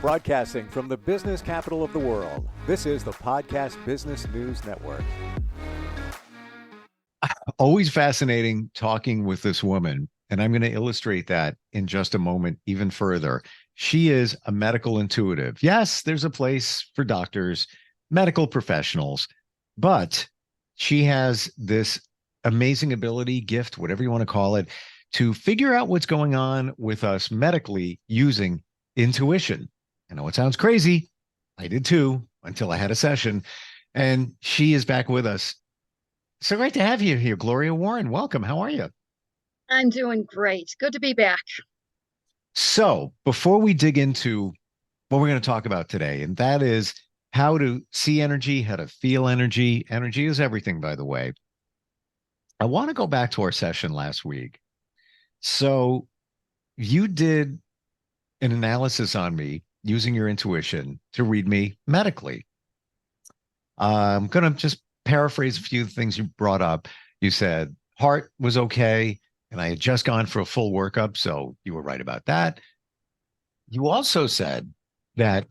Broadcasting from the business capital of the world, this is the Podcast Business News Network. Always fascinating talking with this woman, and I'm going to illustrate that in just a moment even further. She is a medical intuitive. Yes, there's a place for doctors, medical professionals, but she has this amazing ability, gift, whatever you want to call it, to figure out what's going on with us medically using intuition. I know it sounds crazy. I did too until I had a session, and she is back with us. So great to have you here, Gloria Warren. Welcome. How are you? I'm doing great. Good to be back. So, before we dig into what we're going to talk about today, and that is how to see energy, how to feel energy. Energy is everything, by the way. I want to go back to our session last week. So, you did an analysis on me using your intuition to read me medically. I'm going to just paraphrase a few things you brought up. You said heart was okay, and I had just gone for a full workup, so you were right about that. You also said that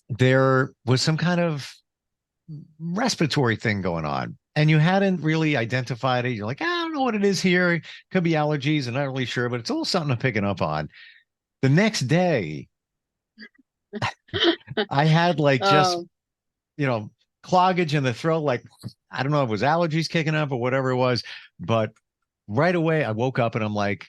there was some kind of respiratory thing going on, and you hadn't really identified it. You're like, I don't know what it is here. It could be allergies. I'm not really sure, but it's a little something I'm picking up on. The next day, I had like just, Oh, cloggage in the throat. Like, I don't know if it was allergies kicking up or whatever it was, but right away I woke up and I'm like,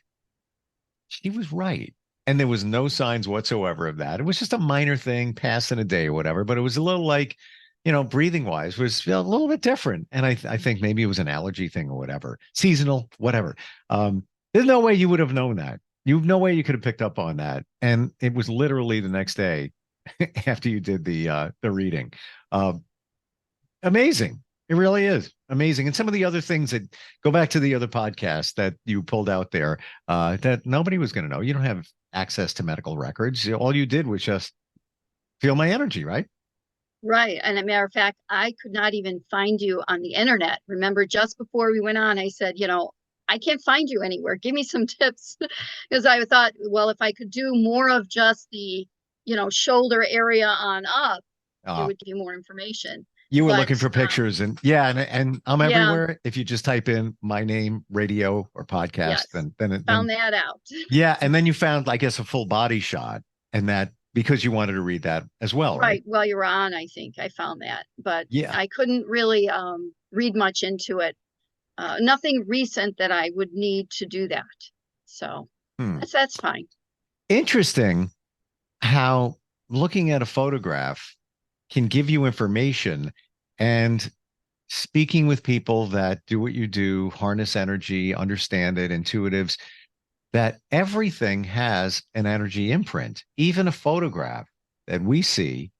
she was right. And there was no signs whatsoever of that. It was just a minor thing, passing a day or whatever, but it was a little like, breathing wise was a little bit different. And I think maybe it was an allergy thing or whatever, seasonal, whatever. There's no way you would have known that. You no way you could have picked up on that. And it was literally the next day after you did the reading. Um, Amazing. It really is amazing. And some of the other things that go back to the other podcast that you pulled out there, that nobody was going to know. You don't have access to medical records. All you did was just feel my energy, right? right. And a matter of fact, I could not even find you on the internet. Remember, just before we went on, I said, I can't find you anywhere. Give me some tips. Because I thought, well, if I could do more of just the, shoulder area on up, it Uh, would give you more information. you were But looking for pictures, and yeah, and I'm yeah, everywhere. If you just type in my name, radio or podcast, yes, then found that out. yeah, and then you found, I guess, a full body shot, and that because you wanted to read that as well, right? Right. While you were on, I think I found that, but Yeah. I couldn't really read much into it. Nothing recent that I would need to do that. So Hmm. that's fine. Interesting how looking at a photograph can give you information, and speaking with people that do what you do, harness energy, understand it, intuitives, that everything has an energy imprint. Even a photograph that we see,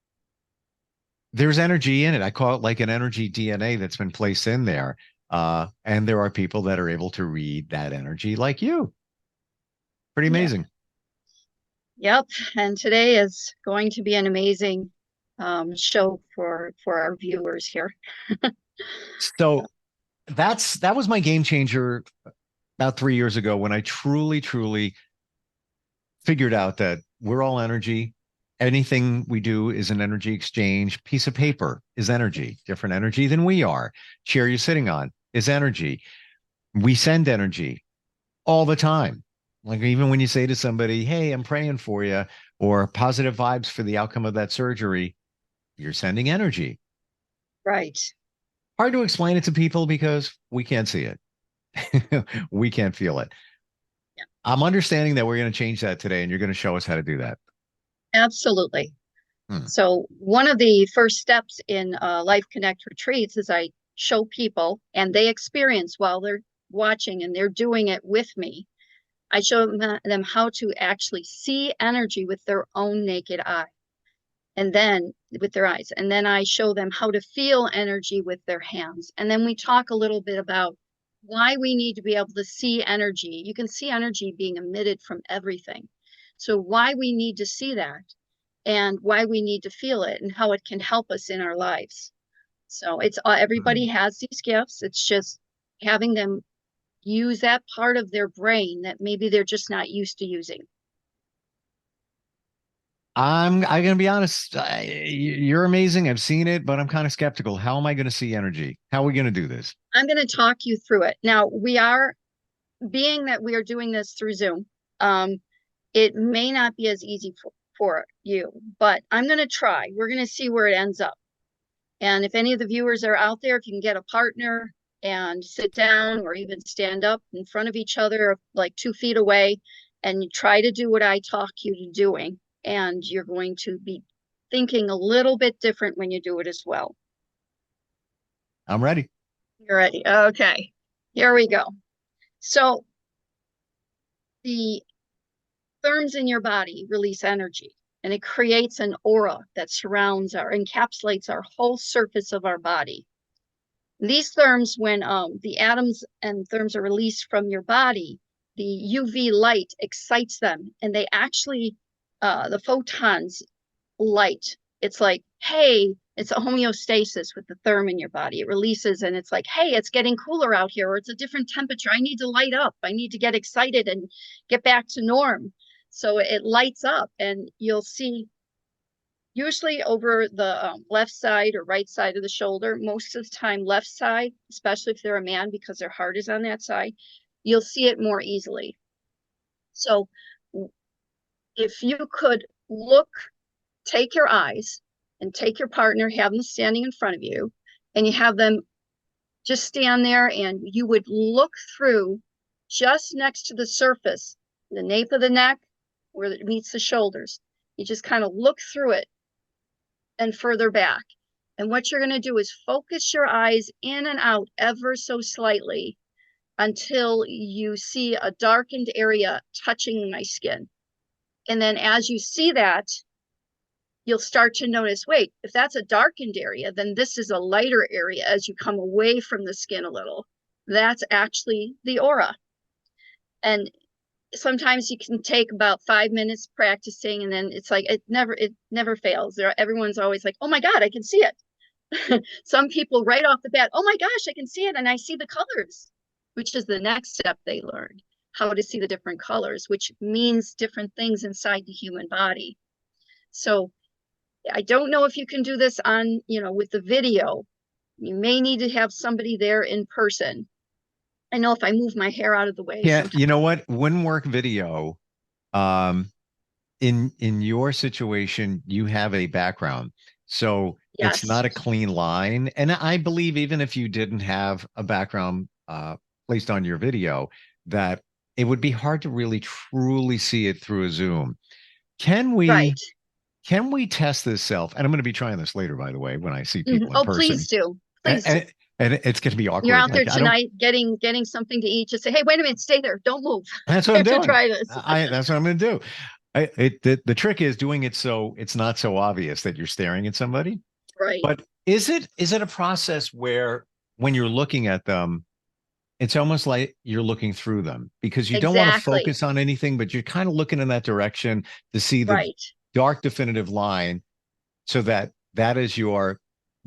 there's energy in it. I call it like an energy DNA that's been placed in there. And there are people that are able to read that energy like you. Pretty Yeah. amazing. Yep. And today is going to be an amazing show for our viewers here. So that was my game changer about 3 years ago when I truly, truly figured out that we're all energy. Anything we do is an energy exchange. Piece of paper is energy, different energy than we are. Chair you're sitting on is energy. We send energy all the time. Like even when you say to somebody, hey, I'm praying for you, or positive vibes for the outcome of that surgery, you're sending energy. Right. Hard to explain it to people because we can't see it. We can't feel it. Yeah. I'm understanding that we're going to change that today, and you're going to show us how to do that. Absolutely. Hmm. So one of the first steps in Life Connect retreats is I show people and they experience while they're watching and they're doing it with me. I show them how to actually see energy with their own naked eye and then with their eyes. And then I show them how to feel energy with their hands. And then we talk a little bit about why we need to be able to see energy. You can see energy being emitted from everything. So why we need to see that and why we need to feel it and how it can help us in our lives. So it's everybody Hmm. has these gifts. It's just having them use that part of their brain that maybe they're just not used to using. I'm gonna be honest. You're amazing. I've seen it, but I'm kind of skeptical. How am I going to see energy? How are we going to do this? I'm going to talk you through it. Now, being that we are doing this through Zoom, it may not be as easy for you, but I'm going to try. We're going to see where it ends up. And if any of the viewers are out there, if you can get a partner and sit down or even stand up in front of each other, like 2 feet away, and you try to do what I talk you to doing, and you're going to be thinking a little bit different when you do it as well. I'm ready. You're ready. Okay, here we go. So the therms in your body release energy, and it creates an aura that encapsulates our whole surface of our body. These therms, when the atoms and therms are released from your body, the UV light excites them, and they actually, the photons light. It's like, hey, it's a homeostasis with the therm in your body. It releases, and it's like, hey, it's getting cooler out here, or it's a different temperature. I need to light up. I need to get excited and get back to norm. So it lights up, and you'll see usually over the left side or right side of the shoulder, most of the time left side, especially if they're a man because their heart is on that side, you'll see it more easily. So if you could take your eyes and take your partner, have them standing in front of you, and you have them just stand there, and you would look through just next to the surface, the nape of the neck, where it meets the shoulders. You just kind of look through it and further back. And what you're going to do is focus your eyes in and out ever so slightly until you see a darkened area touching my skin. And then as you see that, you'll start to notice, wait, if that's a darkened area, then this is a lighter area as you come away from the skin a little. That's actually the aura. And sometimes you can take about 5 minutes practicing, and then it's like it never fails. Everyone's always like, oh my God, I can see it. Some people right off the bat, oh my gosh, I can see it, and I see the colors, which is the next step they learn, how to see the different colors, which means different things inside the human body. So I don't know if you can do this on, with the video. You may need to have somebody there in person. I know if I move my hair out of the way. Yeah, you know what? Wouldn't work video. In your situation, you have a background, so it's Yes. not a clean line. And I believe even if you didn't have a background placed on your video, that it would be hard to really truly see it through a Zoom. Can we? Right. Can we test this self? And I'm going to be trying this later, by the way, when I see people in Oh, person. please do. And, Please do. and it's going to be awkward. You're out there Like, tonight getting something to eat. Just say, hey, wait a minute, stay there. Don't move. That's what I'm doing. Try this. That's what I'm going to do. The trick is doing it so it's not so obvious that you're staring at somebody. Right. But is it a process where when you're looking at them, it's almost like you're looking through them because you don't want to focus on anything, but you're kind of looking in that direction to see the dark definitive line, so that is your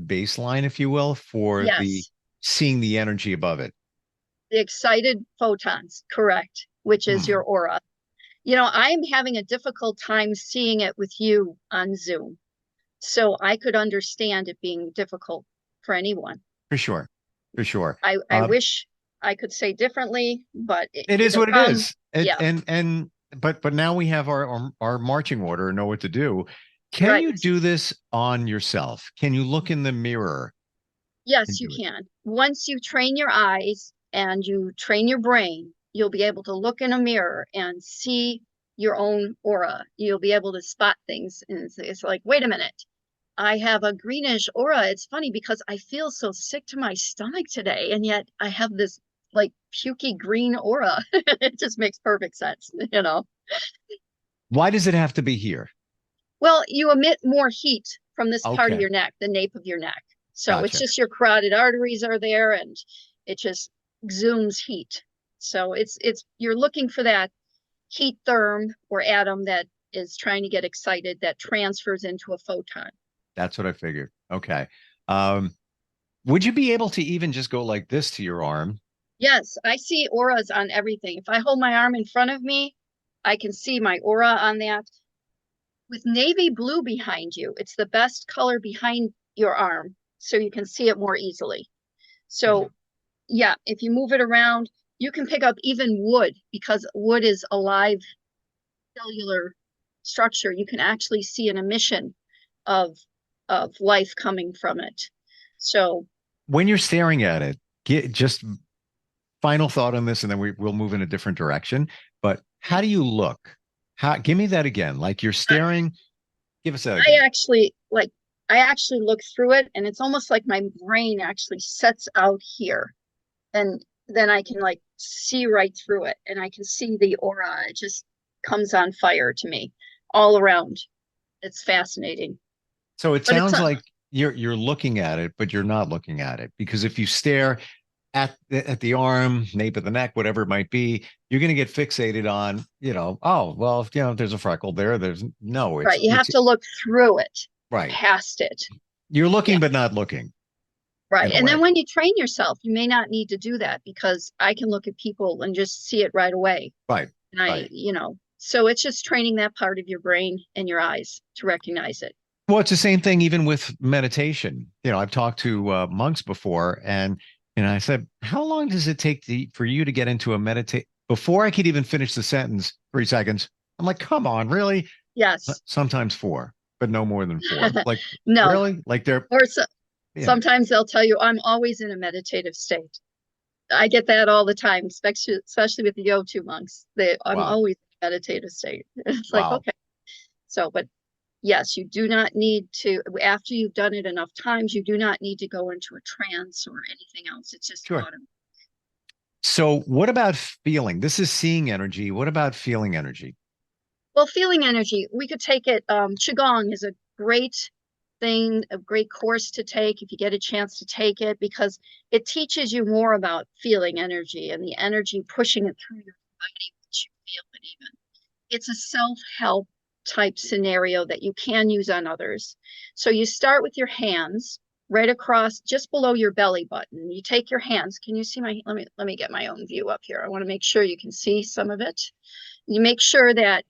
baseline, if you will, for the seeing the energy above it. The excited photons, correct, which is your aura. I'm having a difficult time seeing it with you on Zoom. So I could understand it being difficult for anyone. For sure. For sure. I wish I could say differently, but it is what it is. But now we have our marching order and know what to do. Can you do this on yourself? Can you look in the mirror? Yes, you can. Once you train your eyes and you train your brain, you'll be able to look in a mirror and see your own aura. You'll be able to spot things. And it's like, wait a minute, I have a greenish aura. It's funny because I feel so sick to my stomach today, and yet I have this like pukey green aura. It just makes perfect sense, Why does it have to be here? Well, you emit more heat from this part of your neck, the nape of your neck. So it's just your carotid arteries are there, and it just exudes heat. So you're looking for that heat therm or atom that is trying to get excited, that transfers into a photon. That's what I figured. Okay. Would you be able to even just go like this to your arm? Yes, I see auras on everything. If I hold my arm in front of me, I can see my aura on that. with navy blue behind you, it's the best color behind your arm, so you can see it more easily. So yeah, if you move it around, you can pick up even wood, because wood is a live cellular structure. You can actually see an emission of life coming from it. So When you're staring at it, get just final thought on this, and then we'll move in a different direction. But how do you look? How, give me that again. Like you're staring. Give us that I again. actually like I actually look through it, and it's almost like my brain actually sets out here, and then I can like see right through it, and I can see the aura. It just comes on fire to me all around. It's fascinating. So it But it's sounds like you're looking at it, but you're not looking at it, because if you stare at the arm, nape of the neck, whatever it might be, you're going to get fixated on, oh, well, there's a freckle there. There's no, right. You have it's to look through it, right. past it. You're looking, Yeah. but not looking Right. in a And then way. when you train yourself, you may not need to do that, because I can look at people and just see it right away. Right. And Right. So it's just training that part of your brain and your eyes to recognize it. Well, it's the same thing even with meditation. I've talked to monks before, and I said, "How long does it take for you to get into a meditate?" Before I could even finish the sentence, 3 seconds. I'm like, "Come on, really?" Yes. Sometimes 4, but no more than 4. Like, No. really? Like they're Or yeah. sometimes they'll tell you, I'm always in a meditative state. I get that all the time, especially with the Yo2 monks. I'm Wow, always in a meditative state. It's like, wow. okay. So, but yes, you do not need to, after you've done it enough times, you do not need to go into a trance or anything else. It's just Sure. automatic. So, what about feeling? This is seeing energy. What about feeling energy? Well, feeling energy, we could take it. Qigong is a great thing, a great course to take if you get a chance to take it, because it teaches you more about feeling energy and the energy pushing it through your body, which you feel it even. It's a self-help type scenario that you can use on others. So you start with your hands right across just below your belly button. You take your hands. Can you see let me get my own view up here. I want to make sure you can see some of it. You make sure that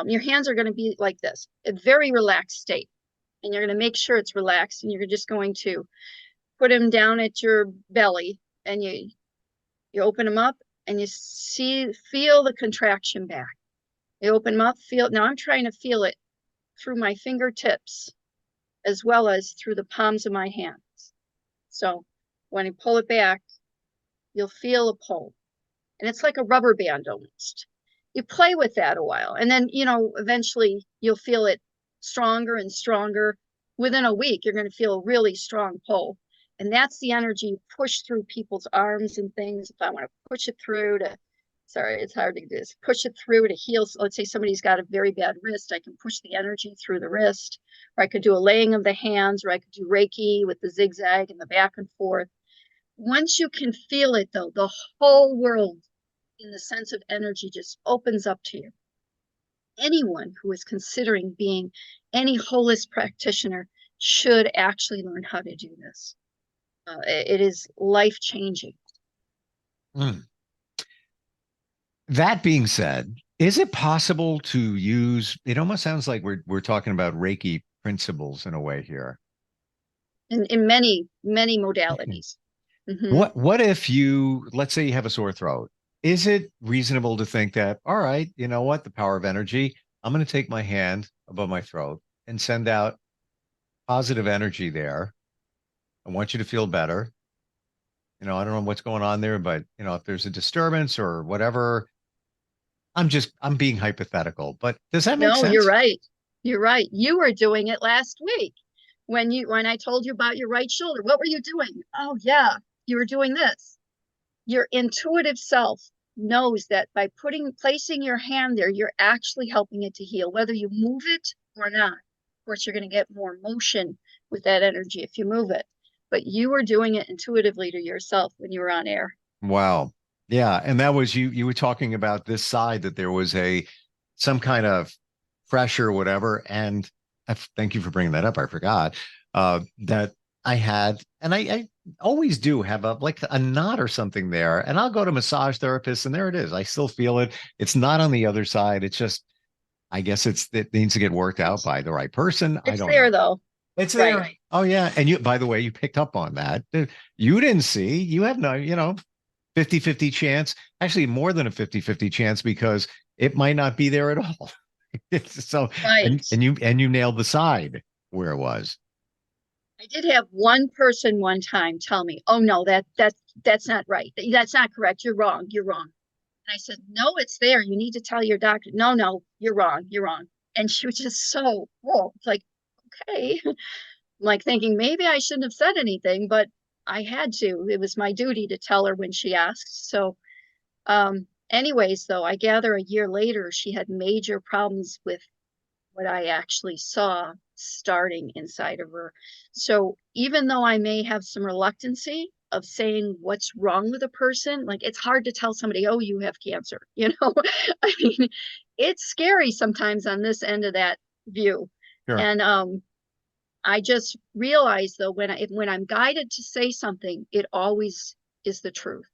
your hands are going to be like this, a very relaxed state. And you're going to make sure it's relaxed, and you're just going to put them down at your belly, and you open them up, and you feel the contraction back. You open them up, now I'm trying to feel it through my fingertips as well as through the palms of my hands. So when you pull it back, you'll feel a pull, and it's like a rubber band almost. You play with that a while, and then eventually you'll feel it stronger and stronger. Within a week, you're going to feel a really strong pull, and that's the energy you push through people's arms and things. If I want to push it through to, sorry, it's hard to do this, push it through to heal. So let's say somebody's got a very bad wrist, I can push the energy through the wrist, or I could do a laying of the hands, or I could do Reiki with the zigzag and the back and forth. Once you can feel it, though, the whole world in the sense of energy just opens up to you. Anyone who is considering being any holistic practitioner should actually learn how to do this. It is life-changing. Mm. That being said, is it possible to use? It almost sounds like we're talking about Reiki principles in a way here. In many modalities. Mm-hmm. What if let's say you have a sore throat? Is it reasonable to think that, all right, you know what, the power of energy, I'm going to take my hand above my throat and send out positive energy there. I want you to feel better. I don't know what's going on there, but if there's a disturbance or whatever, I'm being hypothetical, but does that make No, you're sense? right. You're right. You were doing it last week when I told you about your right shoulder. What were you doing? Oh yeah, you were doing this. Your intuitive self knows that by placing your hand there, you're actually helping it to heal, whether you move it or not. Of course, you're going to get more motion with that energy if you move it, but you were doing it intuitively to yourself when you were on air. Wow. Yeah. And that was you were talking about this side that there was some kind of pressure or whatever. And thank you for bringing that up. I forgot that I had, and I always do have like a knot or something there. And I'll go to massage therapists, and there it is. I still feel it. It's not on the other side. It's just, I guess it needs to get worked out by the right person. I It's don't there know. though. It's there. Right. Oh yeah. And you, by the way, you picked up on that. You didn't see, you have no, 50-50 chance, actually more than a 50-50 chance because it might not be there at all. So, Right. and you nailed the side where it was. I did have one person one time tell me, "Oh no, that's not right. That's not correct. You're wrong. You're wrong." And I said, "No, it's there. You need to tell your doctor." "No, no, you're wrong. You're wrong." And she was just so, whoa, it's like, okay. I'm like thinking maybe I shouldn't have said anything, but I had to. It was my duty to tell her when she asked. So, anyways, though, I gather a year later she had major problems with what I actually saw starting inside of her. So even though I may have some reluctancy of saying what's wrong with a person, like it's hard to tell somebody, oh, you have cancer, I mean, it's scary sometimes on this end of that view. Sure. And I just realized though, when I'm guided to say something, it always is the truth.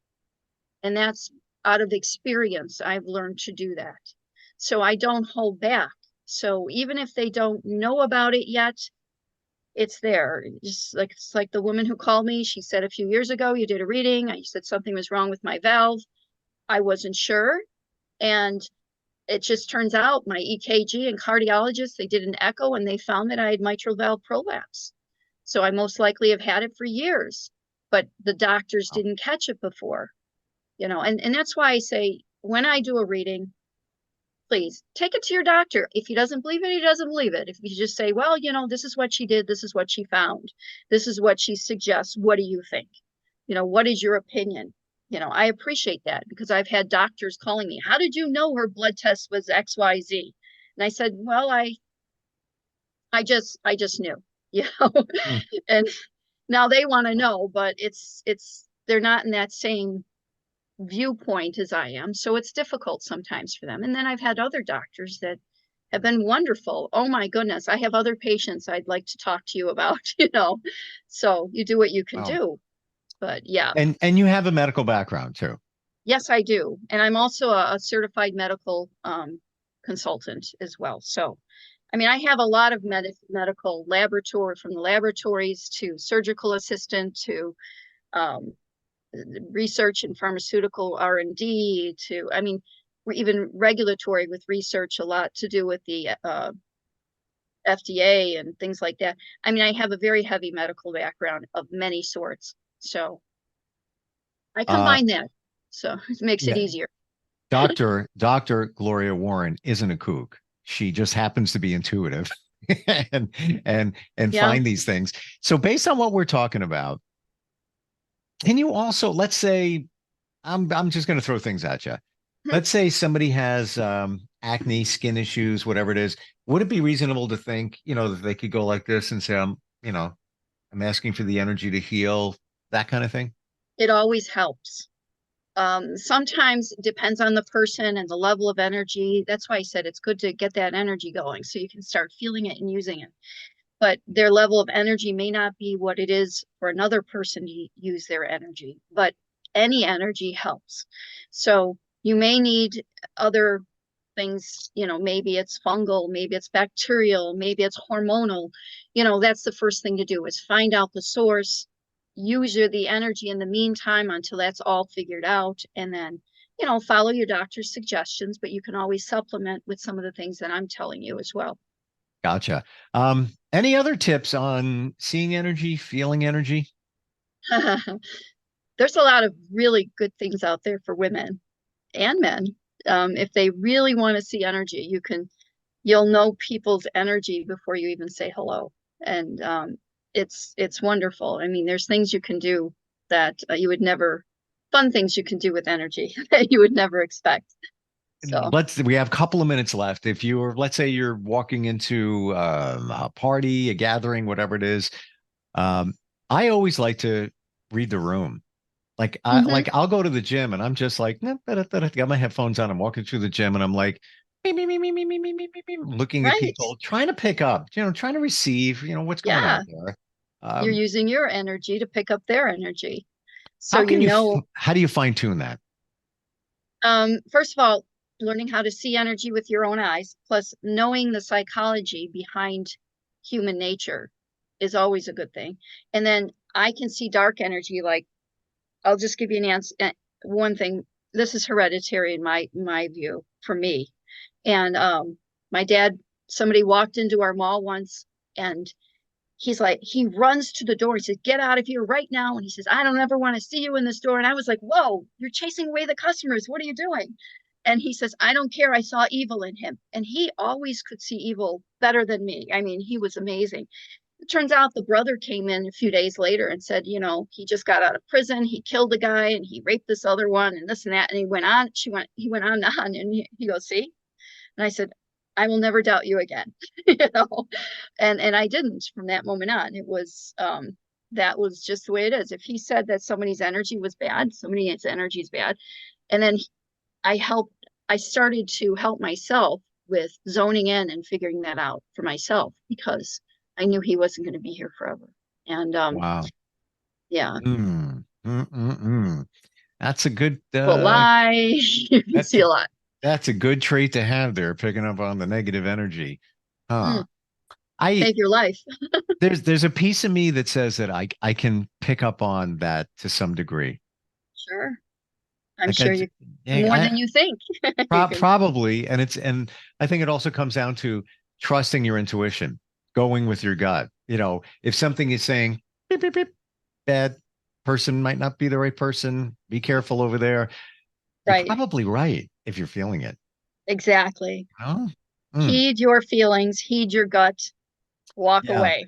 And that's out of experience, I've learned to do that. So I don't hold back. So even if they don't know about it yet, it's there. Just like it's like the woman who called me. She said a few years ago, you did a reading. You said something was wrong with my valve. I wasn't sure. And it just turns out my EKG and cardiologist, they did an echo and they found that I had mitral valve prolapse. So I most likely have had it for years, but the doctors Oh, didn't catch it before, and that's why I say when I do a reading, please take it to your doctor. If he doesn't believe it, he doesn't believe it. If you just say, well, this is what she did, this is what she found, this is what she suggests, what do you think? What is your opinion? I appreciate that because I've had doctors calling me, how did you know her blood test was XYZ? And I said, well, I just knew, you know, hmm. and now they want to know, but they're not in that same viewpoint as I am. So it's difficult sometimes for them. And then I've had other doctors that have been wonderful. Oh my goodness. I have other patients I'd like to talk to you about, So you do what you can Wow. do. But yeah, And you have a medical background too. yes, I do. And I'm also a certified medical consultant as well. So, I mean, I have a lot of medical laboratory, from the laboratories to surgical assistant to um, research and pharmaceutical R&D to, I mean, even regulatory with research, a lot to do with the FDA and things like that. I mean, I have a very heavy medical background of many sorts. So I Uh, combine that. So it makes it yeah, easier. Dr. Gloria Warren isn't a kook. She just happens to be intuitive and and Yeah. find these things. So based on what we're talking about, can you also, let's say, I'm just going to throw things at you. Let's say somebody has acne, skin issues, whatever it is. Would it be reasonable to think, that they could go like this and say, I'm asking for the energy to heal, that kind of thing? It always helps. Sometimes it depends on the person and the level of energy. That's why I said it's good to get that energy going so you can start feeling it and using it. But their level of energy may not be what it is for another person to use their energy, but any energy helps. So you may need other things, maybe it's fungal, maybe it's bacterial, maybe it's hormonal. That's the first thing to do is find out the source, use the energy in the meantime until that's all figured out, and then, follow your doctor's suggestions, but you can always supplement with some of the things that I'm telling you as well. Gotcha. Any other tips on seeing energy, feeling energy? There's a lot of really good things out there for women and men. If they really want to see energy, you'll know people's energy before you even say hello. And it's wonderful. I mean, there's things you can do that you would never, fun things you can do with energy that you would never expect. So, We have a couple of minutes left. If you're, let's say you're walking into a party, a gathering, whatever it is, um, I always like to read the room. mhm, I'll go to the gym and I'm just like, "Nah, got my headphones on. I'm walking through the gym and I'm like, me, me, me, me, me, me, me, me, me, me, looking at right. people, trying to pick up, trying to receive, what's going Yeah. on there. You're Um, using your energy to pick up their energy. So, how do you fine tune that? first of all, learning how to see energy with your own eyes, plus knowing the psychology behind human nature is always a good thing. And then I can see dark energy. Like, I'll just give you an answer. One thing, this is hereditary in my view for me. And my dad, somebody walked into our mall once, and he's like, he runs to the door. He says, "Get out of here right now." And he says, "I don't ever want to see you in the store." And I was like, "Whoa, you're chasing away the customers. What are you doing?" And he says, "I don't care. I saw evil in him." And he always could see evil better than me. I mean, he was amazing. It turns out the brother came in a few days later and said, he just got out of prison. He killed a guy and he raped this other one and this and that. And he went on, he went on and on. And he goes, "See?" And I said, "I will never doubt you again." And I didn't from that moment on. It was, that was just the way it is. If he said that somebody's energy was bad, somebody's energy is bad. And then I started to help myself with zoning in and figuring that out for myself, because I knew he wasn't going to be here forever. And Wow. yeah. That's a good But lie, you see a lot. That's a good trait to have there, picking up on the negative energy. Save your life. There's a piece of me that says that I can pick up on that to some degree. Sure. I'm sure you more than you think. Probably. And I think it also comes down to trusting your intuition, going with your gut. If something is saying beep, beep, beep, bad person might not be the right person, be careful over there. Right. You're probably right if you're feeling it. Exactly. Heed your feelings, heed your gut, walk away.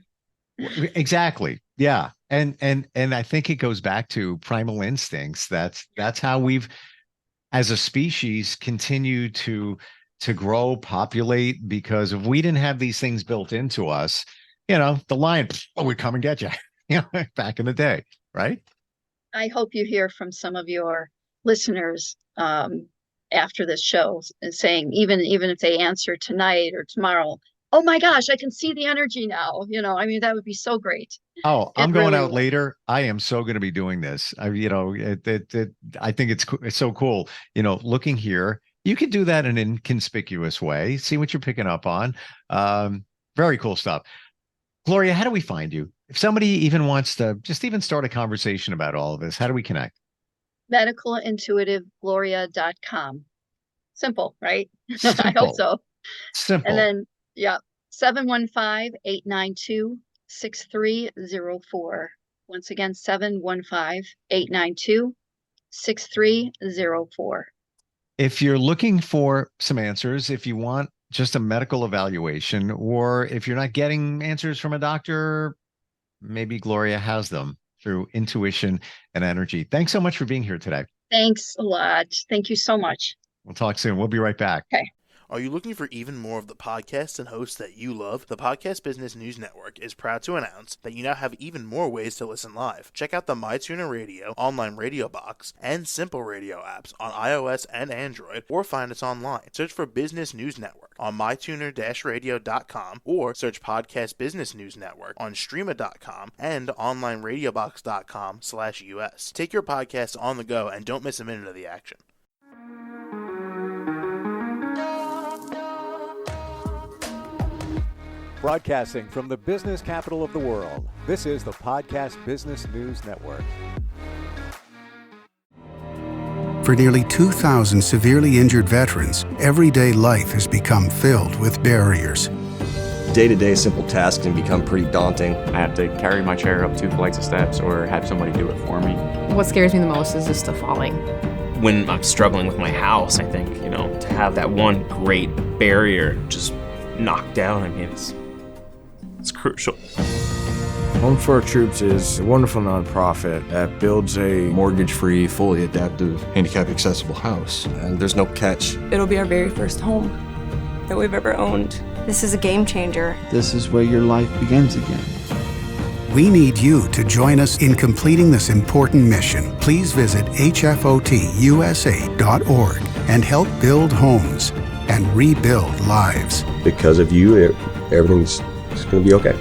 Exactly. Yeah. And I think it goes back to primal instincts. That's how we've, as a species, continued to grow, populate, because if we didn't have these things built into us, the lion would come and get you, back in the day, right? I hope you hear from some of your listeners after this show saying, even if they answer tonight or tomorrow, "Oh my gosh, I can see the energy now." That would be so great. Oh, I'm going out later. I am so going to be doing this. I think it's so cool. Looking here, you could do that in an inconspicuous way. See what you're picking up on. Very cool stuff. Gloria, how do we find you? If somebody even wants to just even start a conversation about all of this, how do we connect? medicalintuitivegloria.com. Simple, right? Simple. I hope so. Simple. And then, 715-892-6304. Once again, 715-892-6304. If you're looking for some answers, if you want just a medical evaluation, or if you're not getting answers from a doctor, maybe Gloria has them through intuition and energy. Thanks so much for being here today. Thanks a lot. Thank you so much. We'll talk soon. We'll be right back. Okay. Are you looking for even more of the podcasts and hosts that you love? The Podcast Business News Network is proud to announce that you now have even more ways to listen live. Check out the MyTuner Radio, online radio box, and Simple Radio apps on iOS and Android, or find us online. Search for Business News Network on mytuner-radio.com, or search Podcast Business News Network on streama.com and onlineradiobox.com/US. Take your podcast on the go and don't miss a minute of the action. Broadcasting from the business capital of the world, this is the Podcast Business News Network. For nearly 2,000 severely injured veterans, everyday life has become filled with barriers. Day-to-day simple tasks can become pretty daunting. I have to carry my chair up 2 flights of steps or have somebody do it for me. What scares me the most is just the falling. When I'm struggling with my house, I think, to have that one great barrier just knocked down, it's crucial. Home for Our Troops is a wonderful nonprofit that builds a mortgage-free, fully adaptive, handicap-accessible house. And there's no catch. It'll be our very first home that we've ever owned. This is a game changer. This is where your life begins again. We need you to join us in completing this important mission. Please visit hfotusa.org and help build homes and rebuild lives. Because of you, everything's going to be okay.